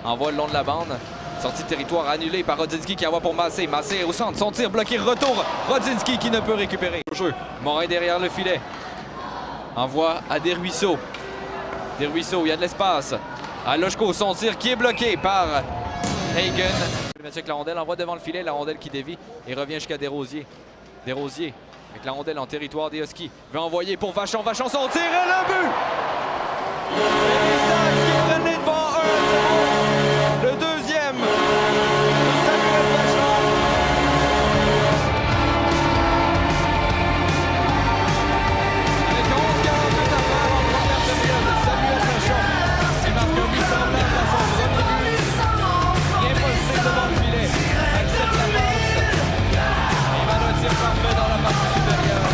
Envoie le long de la bande. Sortie de territoire annulée par Rodzinski qui envoie pour Massé. Massé au centre. Son tir bloqué. Retour. Rodzinski qui ne peut récupérer. Au jeu. Morin derrière le filet. Envoie à Desruisseaux. Desruisseaux, il y a de l'espace. À Loshko, son tir qui est bloqué par Hagen. Mathieu avec la rondelle envoie devant le filet. La rondelle qui dévie et revient jusqu'à Desrosiers. Desrosiers avec la rondelle en territoire des Huskies. Veut envoyer pour Vachon. Vachon, son tir et le but! Les Sags qui prennent les devants 1-0. Le deuxième. Samuel Vachon. Avec 11:48 à faire en première période. Samuel Vachon qui marque un but semblable à son premier but. Bien posté devant le filet. Accepte la passe. Il va le tir parfait dans la partie supérieure.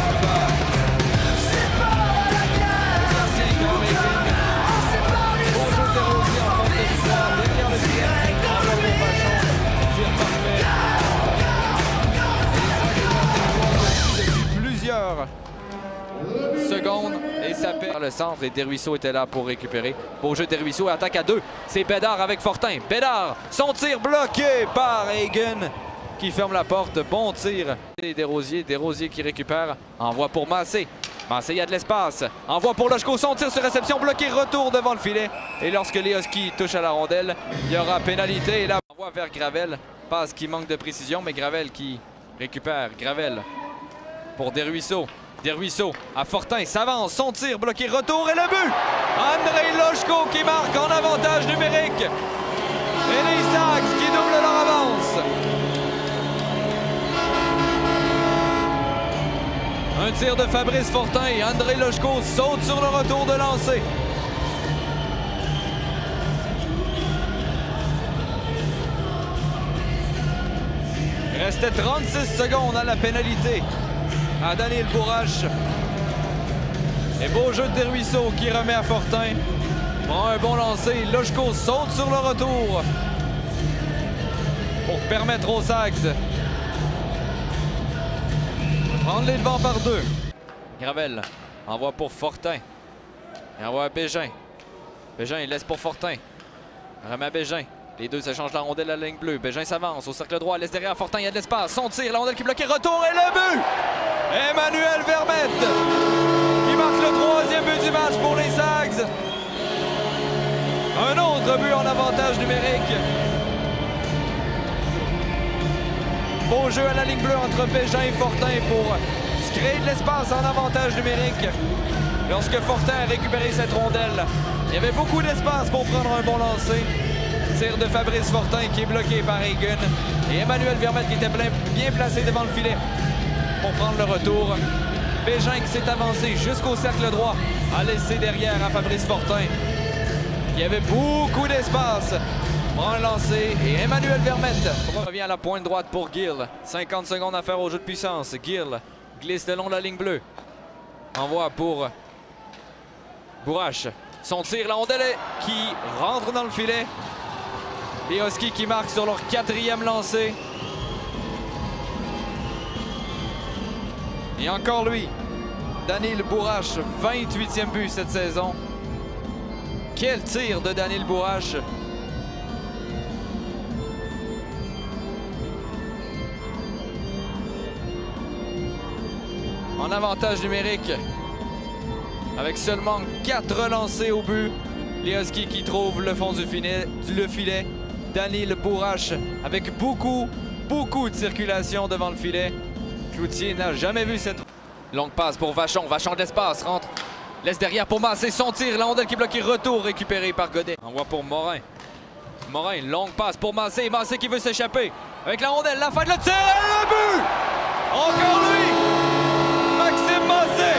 Secondes et ça perd le centre et Desruisseaux était là pour récupérer. Beau jeu de Desruisseaux, attaque à 2. C'est Bédard avec Fortin. Bédard, son tir bloqué par Hagen qui ferme la porte. Bon tir. Et Desrosiers qui récupère. Envoie pour Massé. Massé, il y a de l'espace. Envoie pour Loshko, son tir sur réception bloqué. Retour devant le filet. Et lorsque les Huskies touchent à la rondelle, il y aura pénalité. Et là, on envoie vers Gravel. Passe qui manque de précision, mais Gravel qui récupère. Gravel pour Desruisseaux. Desruisseaux à Fortin, s'avance, son tir bloqué, retour et le but! Andrei Loshko qui marque en avantage numérique. Et les Sags qui doublent leur avance. Un tir de Fabrice Fortin et Andrei Loshko saute sur le retour de lancer. Il restait 36 secondes à la pénalité à Daniel Bourrache. Et beau jeu de Desruisseaux qui remet à Fortin. Prend un bon lancer. Loshko saute sur le retour pour permettre aux Sags de prendre les devants par 2. Gravel envoie pour Fortin. Il envoie à Bégin. Bégin il laisse pour Fortin. Remet à Bégin. Les deux s'échangent la rondelle à la ligne bleue. Bégin s'avance au cercle droit, laisse derrière Fortin, il y a de l'espace. Son tir, la rondelle qui est bloquée, retour et le but! Emmanuel Vermette qui marque le 3e but du match pour les Sags. Un autre but en avantage numérique. Beau jeu à la ligne bleue entre Bégin et Fortin pour se créer de l'espace en avantage numérique. Lorsque Fortin a récupéré cette rondelle, il y avait beaucoup d'espace pour prendre un bon lancer. Tir de Fabrice Fortin qui est bloqué par Hagen. Et Emmanuel Vermette qui était bien placé devant le filet pour prendre le retour. Bégin qui s'est avancé jusqu'au cercle droit a laissé derrière à Fabrice Fortin. Il y avait beaucoup d'espace. Prend un lancer et Emmanuel Vermette revient à la pointe droite pour Gill. 50 secondes à faire au jeu de puissance. Gill glisse le long de la ligne bleue. Envoie pour Bourrache. Son tir, la rondelle qui rentre dans le filet. Les Huskies qui marquent sur leur 4e lancé. Et encore lui, Daniel Bourrache, 28e but cette saison. Quel tir de Daniel Bourrache. En avantage numérique. Avec seulement 4 lancés au but. Les Huskies qui trouvent le fond du filet. Daniel Bourrache avec beaucoup de circulation devant le filet. Cloutier n'a jamais vu cette longue passe pour Vachon. Vachon de l'espace, rentre. Laisse derrière pour Massé, son tir. La rondelle qui est bloquée, retour récupéré par Godet. Envoie pour Morin. Morin, longue passe pour Massé. Massé qui veut s'échapper. Avec la rondelle, la fin de le tir et le but! Encore lui! Maxime Massé!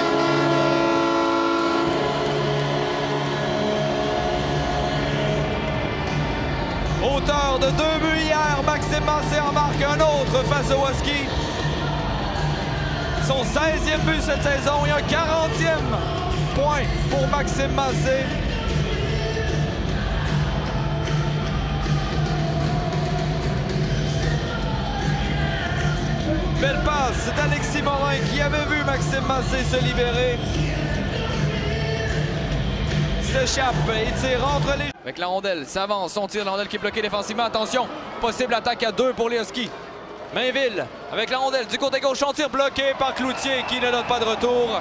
Auteur de 2 buts hier, Maxime Massé en marque un autre face aux Huskies. Son 16e but cette saison et un 40e point pour Maxime Massé. Belle passe d'Alexis Morin qui avait vu Maxime Massé se libérer. s'échappe et tire entre les... Avec la rondelle, s'avance, son tir, la rondelle qui est bloquée défensivement. Attention, possible attaque à 2 pour les Huskies. Mainville avec la rondelle du côté gauche, son tir bloqué par Cloutier qui ne donne pas de retour.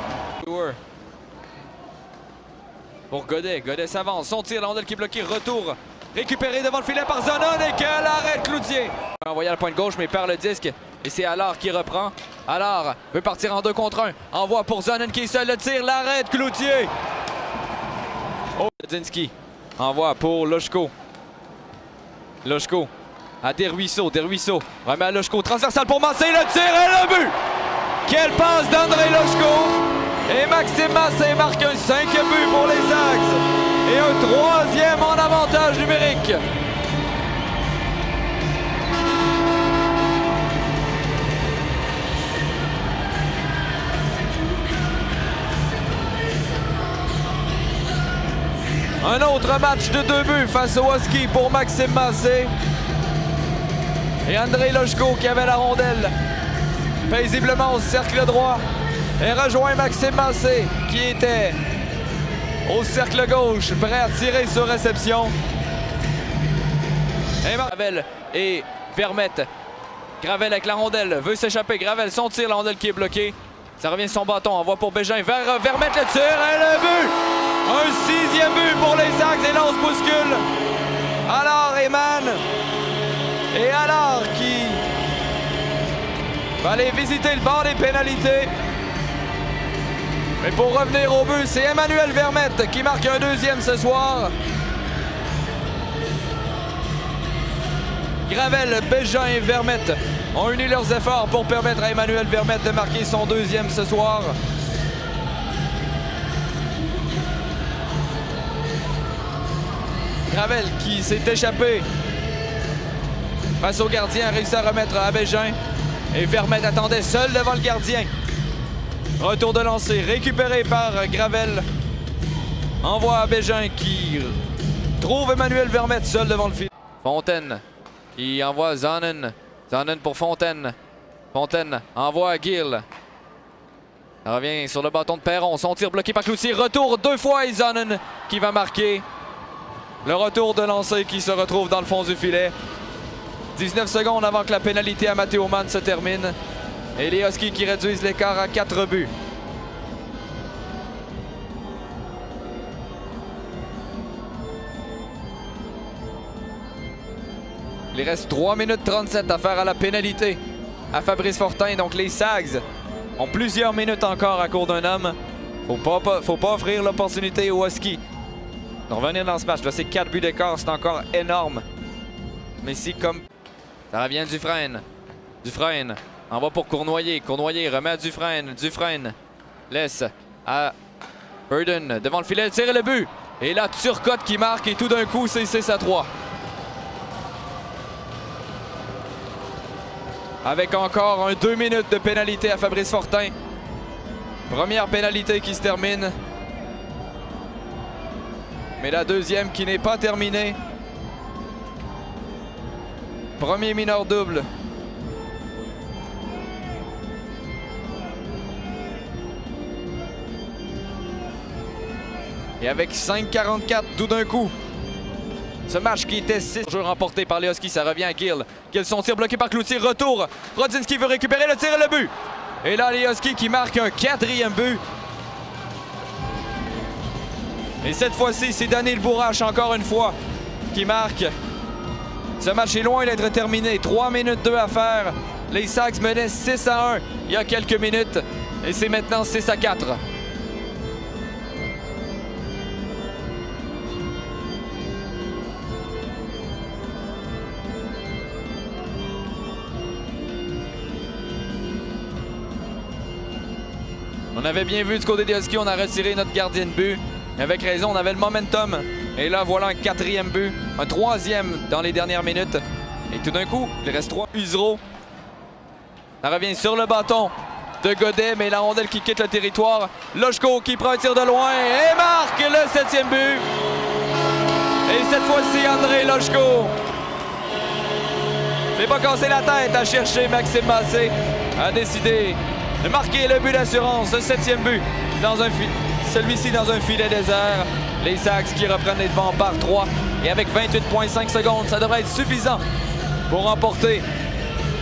Pour Godet, Godet s'avance, son tir, la rondelle qui est bloquée, retour. Récupéré devant le filet par Zonon et quel arrêt de Cloutier. Envoyé à la pointe gauche mais perd le disque. Et c'est Allard qui reprend. Allard veut partir en 2 contre 1. Envoie pour Zonon qui est seul. Le tir, l'arrêt de Cloutier. Oh, Zinski envoie pour Loshko. Loshko à Desruisseaux. Desruisseaux remet à Loshko. Transversal pour Massé. Le tir et le but. Quelle passe d'André Loshko. Et Maxime Massé marque un 5e but pour les Sags. Et un 3e en avantage numérique. Un autre match de 2 buts face aux Huskies pour Maxime Massé. Et André Loshko qui avait la rondelle paisiblement au cercle droit. Et rejoint Maxime Massé qui était au cercle gauche, prêt à tirer sur réception. Et Gravel et Vermette. Gravel avec la rondelle, veut s'échapper. Gravel, son tir, la rondelle qui est bloquée. Ça revient sur son bâton, envoie pour Bégin vers Vermette, le tir et le but! Un 6e but pour les Sags et là on se bouscule. Allard et Mann. Et Allard qui va aller visiter le bord des pénalités. Mais pour revenir au but, c'est Emmanuel Vermette qui marque un 2e ce soir. Gravel, Bégin et Vermette ont uni leurs efforts pour permettre à Emmanuel Vermette de marquer son 2e ce soir. Gravel qui s'est échappé face au gardien a réussi à remettre à Bégin. Et Vermette attendait seul devant le gardien. Retour de lancer récupéré par Gravel. Envoie à Bégin qui trouve Emmanuel Vermette seul devant le fil. Fontaine qui envoie Zonon. Zonon pour Fontaine. Fontaine envoie à Gill. Ça revient sur le bâton de Perron. Son tir bloqué par Cloutier. Retour 2 fois et Zonon qui va marquer. Le retour de lancer qui se retrouve dans le fond du filet. 19 secondes avant que la pénalité à Matteo Mann se termine. Et les Huskies qui réduisent l'écart à 4 buts. Il reste 3 minutes 37 à faire à la pénalité à Fabrice Fortin. Donc les Sags ont plusieurs minutes encore à court d'un homme. Faut pas offrir l'opportunité aux Huskies de revenir dans ce match. Là, c'est 4 buts d'écart, c'est encore énorme. Mais si comme... Ça revient Dufresne. Dufresne envoie pour Cournoyer. Cournoyer remet à Dufresne. Dufresne laisse à Burden devant le filet, tire le but. Et là, Turcotte qui marque et tout d'un coup, c'est 6-3. Avec encore un 2 minutes de pénalité à Fabrice Fortin. Première pénalité qui se termine. Mais la deuxième qui n'est pas terminée. Premier mineur double. Et avec 5-44 tout d'un coup. Ce match qui était 6 jeux remporté par les Huskies, ça revient à Gill. Gill, son tir bloqué par Cloutier. Retour. Rodzinski veut récupérer le tir et le but. Et là, les Huskies qui marquent un 4e but. Et cette fois-ci, c'est Daniel Bourrache encore une fois qui marque. Ce match est loin d'être terminé. 3 minutes 2 à faire. Les Sags menaient 6-1 il y a quelques minutes. Et c'est maintenant 6-4. On avait bien vu du côté des Huskies, on a retiré notre gardien de but. Avec raison, on avait le momentum. Et là, voilà un 4e but. Un 3e dans les dernières minutes. Et tout d'un coup, il reste 3 Usereau. Ça revient sur le bâton de Godet, mais la rondelle qui quitte le territoire. Loshko qui prend un tir de loin et marque le 7e but. Et cette fois-ci, André Loshko s'est pas cassé la tête à chercher Maxime Massé. A décidé de marquer le but d'assurance, le 7e but, celui-ci dans un filet désert. Les Sags qui reprennent les devants par 3. Et avec 28,5 secondes, ça devrait être suffisant pour remporter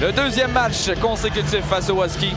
le deuxième match consécutif face aux Huskies.